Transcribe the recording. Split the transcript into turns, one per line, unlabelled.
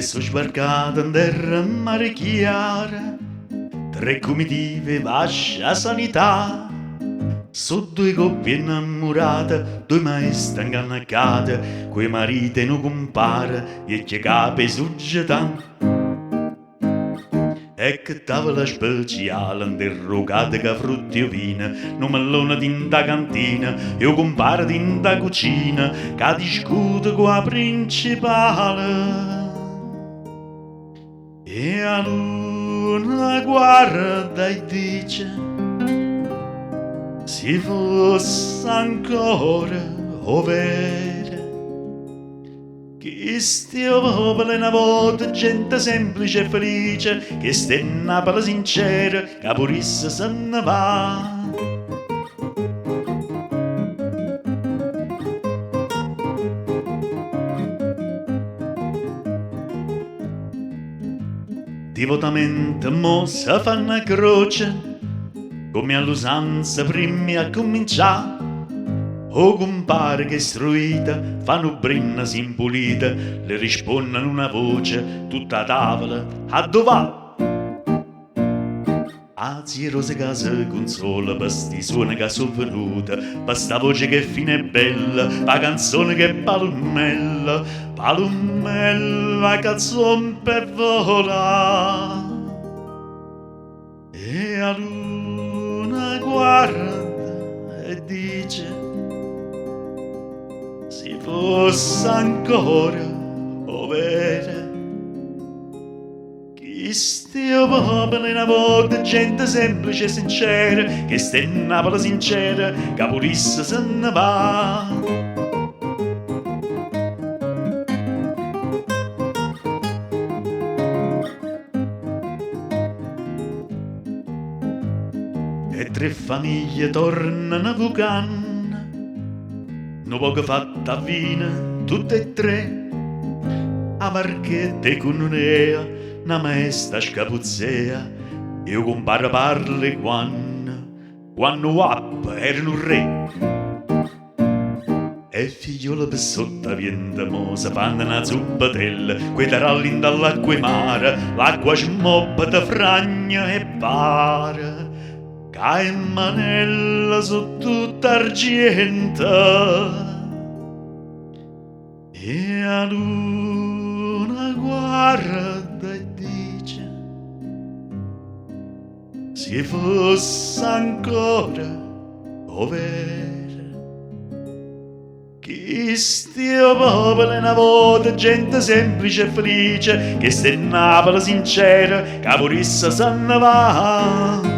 so sbarcata in terra mare chiara, 3 comitive vascia sanità, so 2 coppie innamorate, 2 maestre ingannacate, coi mariti non compare, e che capi suggetan. E che tavola speciale, interrogata che frutti e vino, un mellone d'inta cantina, e un compare d'inta cucina, che discute con la principale. E a luna guarda e dice, se fosse ancora overe, che stia popolo una volta gente semplice e felice, che stia in Napoli sincera, che purissa se ne va. Devotamente mo si fa una croce, come all'usanza prima a cominciare. O compare che istruita, fanno brinna simpulita, le rispondono una voce, tutta a tavola, a dov'à? A zero se casa consola, per sti suoni che sono venuta, per sta voce che fine è bella, la canzone che è palmella, palmella che zompe vola. E a luna guarda e dice, se fosse ancora overe, che stia popolo una volta gente semplice e sincera, che stia in Napoli sincera, che purissa se ne va. E 3 famiglie tornano a Vucan, no poco fatta a vino, tutte e 3, a marchette con un'ea, una maestra scapuzzea, e io compare parli quando Wap era un re. E figliola per sotto viente mosa fanno una zuppatella, quei taralli dall'acqua e mare, l'acqua smobba da fragna e pare. Che manella su tutta argenta, e a luna guarda e dice, se fosse ancora overe, che stia popolo una volta gente semplice e felice, che stia in Napoli sincera, che purissa se ne va.